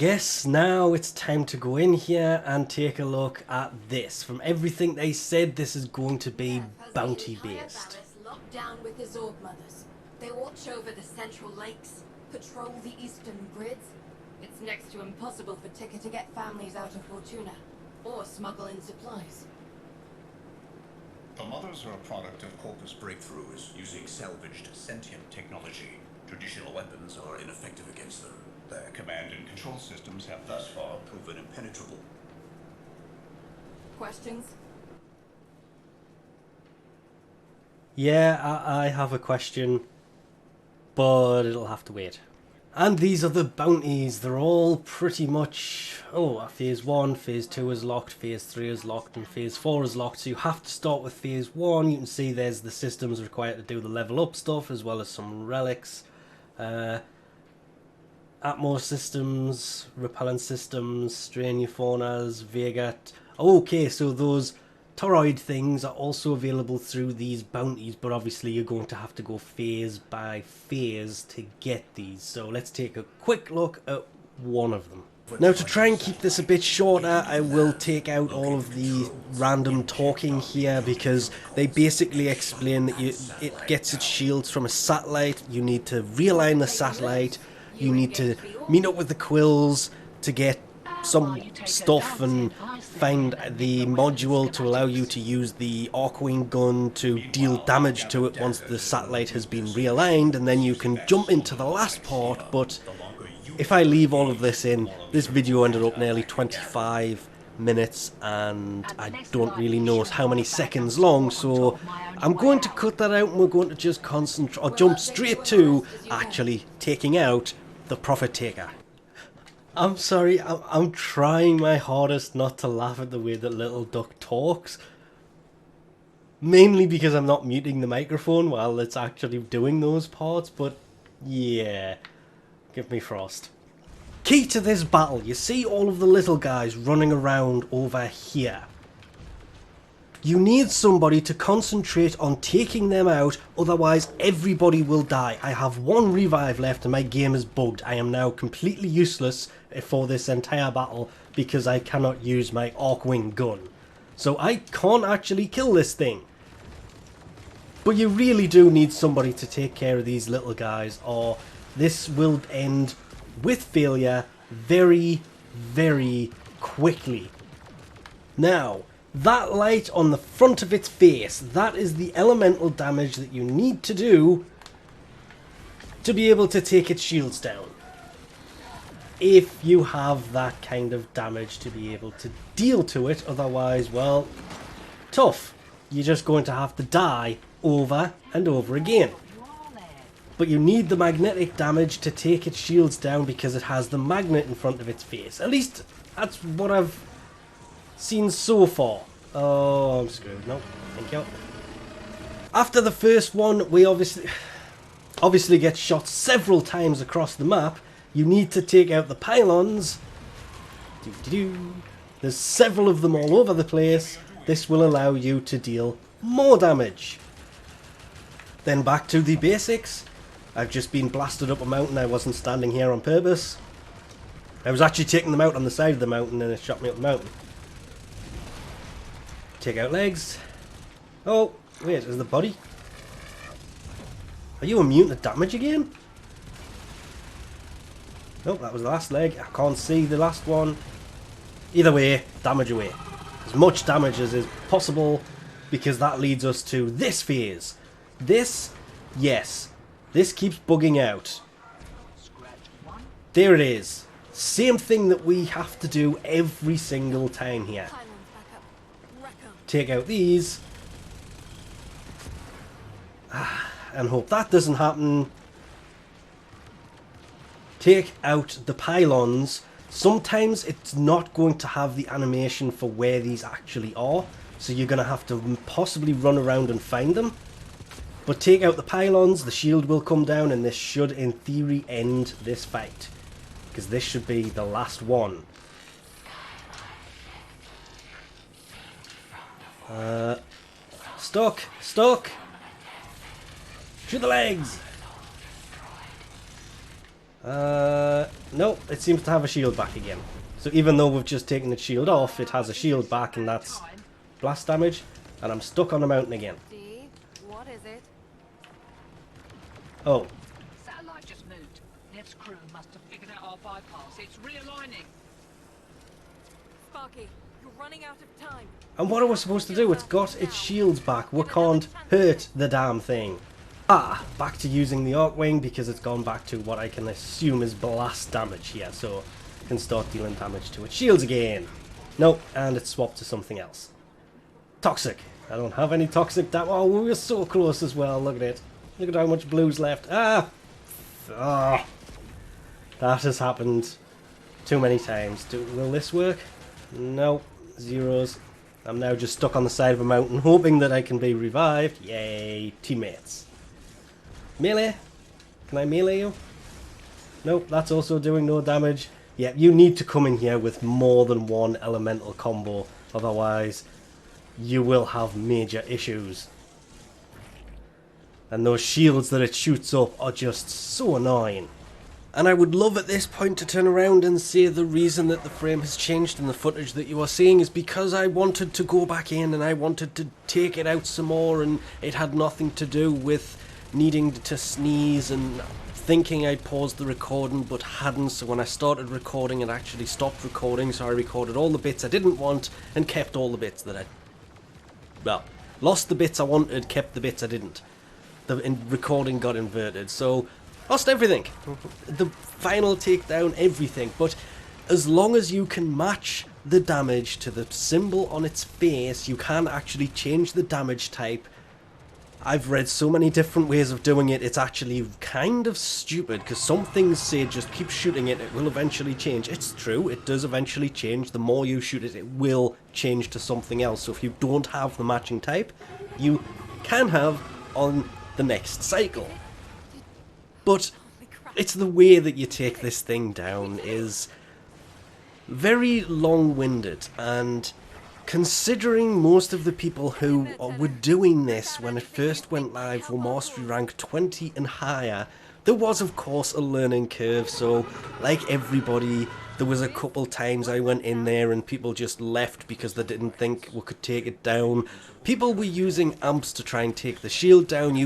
Guess now it's time to go in here and take a look at this. From everything they said, this is going to be bounty based. Locked down with his orb mothers. They watch over the central lakes, patrol the eastern grids. It's next to impossible for Ticker to get families out of Fortuna, or smuggle in supplies. The mothers are a product of Corpus breakthroughs using salvaged sentient technology. Traditional weapons are ineffective against them. Their command and control systems have thus far proven impenetrable. Questions? Yeah, I have a question, but it'll have to wait. And these are the bounties. They're all pretty much... Oh, Phase 1, Phase 2 is locked, Phase 3 is locked, and Phase 4 is locked. So you have to start with Phase 1. You can see there's the systems required to do the level up stuff, as well as some relics. Atmos systems, repellent systems, strain faunas, Vega. Okay, so those toroid things are also available through these bounties, but obviously you're going to have to go phase by phase to get these. So let's take a quick look at one of them. Now, to try and keep this a bit shorter, I will take out all of the random talking here, because they basically explain that it gets its shields from a satellite. You need to realign the satellite. You need to meet up with the quills to get some stuff and find the module to allow you to use the Arcwing gun to deal damage to it once the satellite has been realigned, and then you can jump into the last part. But if I leave all of this in, this video ended up nearly 25 minutes and I don't really know how many seconds long, so I'm going to cut that out and we're going to just concentrate, or jump straight to actually taking out the Profit Taker. I'm sorry, I'm trying my hardest not to laugh at the way that Little Duck talks. Mainly because I'm not muting the microphone while it's actually doing those parts, but yeah, give me frost. Key to this battle, you see all of the little guys running around over here. You need somebody to concentrate on taking them out, otherwise everybody will die. I have one revive left and my game is bugged. I am now completely useless for this entire battle because I cannot use my Arcwing gun. So I can't actually kill this thing. But you really do need somebody to take care of these little guys, or this will end with failure very, very quickly. Now, that light on the front of its face, that is the elemental damage that you need to do to be able to take its shields down. If you have that kind of damage to be able to deal to it, otherwise, well, tough. You're just going to have to die over and over again. But you need the magnetic damage to take its shields down because it has the magnet in front of its face. At least that's what I've seen so far. Oh, I'm screwed. No, thank you. After the first one, we obviously get shot several times across the map. You need to take out the pylons. There's several of them all over the place. This will allow you to deal more damage. Then back to the basics. I've just been blasted up a mountain. I wasn't standing here on purpose. I was actually taking them out on the side of the mountain and it shot me up the mountain. Take out legs. Oh, wait, is the body? Are you immune to damage again? Nope, that was the last leg. I can't see the last one. Either way, damage away. As much damage as is possible, because that leads us to this phase. This, yes, this keeps bugging out. There it is. Same thing that we have to do every single time here. Take out these. And hope that doesn't happen. Take out the pylons. Sometimes it's not going to have the animation for where these actually are, so you're going to have to possibly run around and find them. But take out the pylons, the shield will come down, and this should in theory end this fight, because this should be the last one. Stuck! Through the legs! Nope, it seems to have a shield back again. So even though we've just taken its shield off, it has a shield back, and that's blast damage. And I'm stuck on the mountain again. Steve, what is it? Oh, Satellite just moved. Nev's crew must have figured out our bypass. It's realigning. Sparky, you're running out of time. and what are we supposed to do? It's got its shields back. We can't hurt the damn thing. Ah, back to using the Arcwing because it's gone back to what I can assume is blast damage here. So I can start dealing damage to its shields again. Nope, and it's swapped to something else. Toxic. I don't have any toxic damage. Oh, we were so close as well. Look at it. Look at how much blue's left. Ah! Ah! That has happened too many times. Will this work? No. Zeros. I'm now just stuck on the side of a mountain hoping that I can be revived. Yay, teammates. Melee? Can I melee you? Nope, that's also doing no damage. Yeah, you need to come in here with more than one elemental combo. Otherwise, you will have major issues. And those shields that it shoots up are just so annoying. And I would love at this point to turn around and say the reason that the frame has changed in the footage that you are seeing is because I wanted to go back in and I wanted to take it out some more, and it had nothing to do with needing to sneeze and thinking I'd paused the recording but hadn't. So when I started recording, it actually stopped recording, so I recorded all the bits I didn't want and kept all the bits that I... well, lost the bits I wanted, kept the bits I didn't. The recording got inverted, so lost everything. The final takedown, everything. But as long as you can match the damage to the symbol on its face, you can actually change the damage type. I've read so many different ways of doing it, it's actually kind of stupid, because some things say just keep shooting it, it will eventually change. It's true, it does eventually change. The more you shoot it, it will change to something else. So if you don't have the matching type, you can have on the next cycle. But it's the way that you take this thing down is very long-winded, and considering most of the people who were doing this when it first went live were mastery rank 20 and higher, there was of course a learning curve. So like everybody, there was a couple times I went in there and people just left because they didn't think we could take it down. People were using amps to try and take the shield down.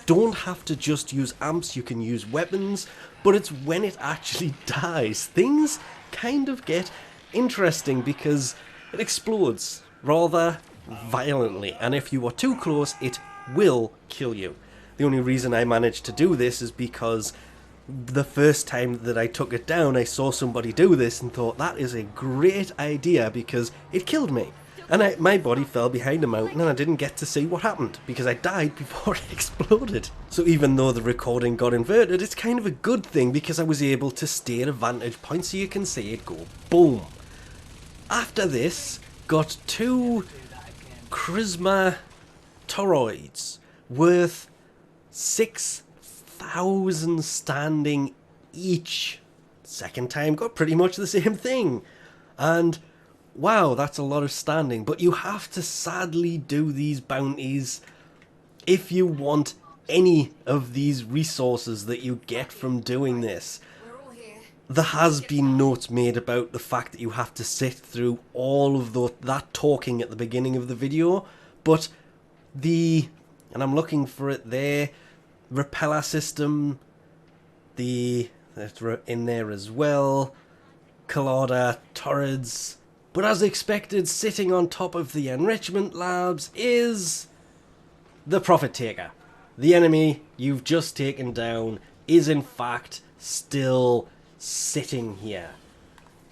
Don't have to just use amps, you can use weapons, but it's when it actually dies things kind of get interesting, because it explodes rather violently, and if you are too close, it will kill you. The only reason I managed to do this is because the first time that I took it down, I saw somebody do this and thought, that is a great idea, because it killed me. And my body fell behind a mountain and I didn't get to see what happened, because I died before it exploded. So even though the recording got inverted, it's kind of a good thing, because I was able to stay at a vantage point so you can see it go boom. After this, got 2 Charisma toroids worth 6,000 standing each. Second time got pretty much the same thing. And wow, that's a lot of standing. But you have to sadly do these bounties if you want any of these resources that you get from doing this. There has been notes made about the fact that you have to sit through all of that talking at the beginning of the video, but and I'm looking for it there, repeller system, that's in there as well, Colada turrets, but as expected, sitting on top of the enrichment labs is the Profit Taker. The enemy you've just taken down is in fact still sitting here.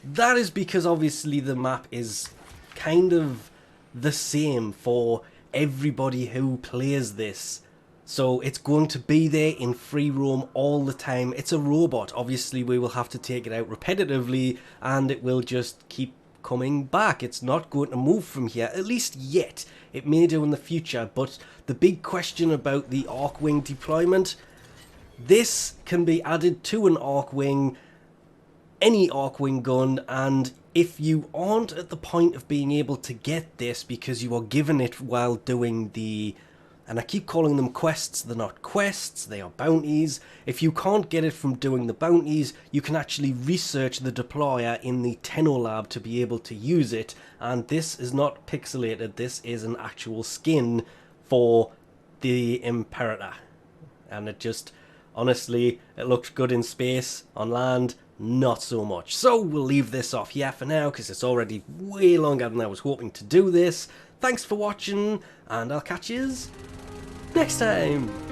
That is because obviously the map is kind of the same for everybody who plays this, so it's going to be there in free roam all the time. It's a robot. Obviously we will have to take it out repetitively and it will just keep coming back. It's not going to move from here, at least yet. It may do in the future, but the big question about the Arcwing deployment, this can be added to an Arcwing, any Arcwing gun, and if you aren't at the point of being able to get this because you are given it while doing the And I keep calling them quests. They're not quests, they are bounties. If you can't get it from doing the bounties, you can actually research the deployer in the Tenno lab to be able to use it. And this is not pixelated, this is an actual skin for the Imperator. And it just, honestly, it looked good in space. On land, not so much. So we'll leave this off here for now, because it's already way longer than I was hoping to do this. Thanks for watching, and I'll catch yous next time.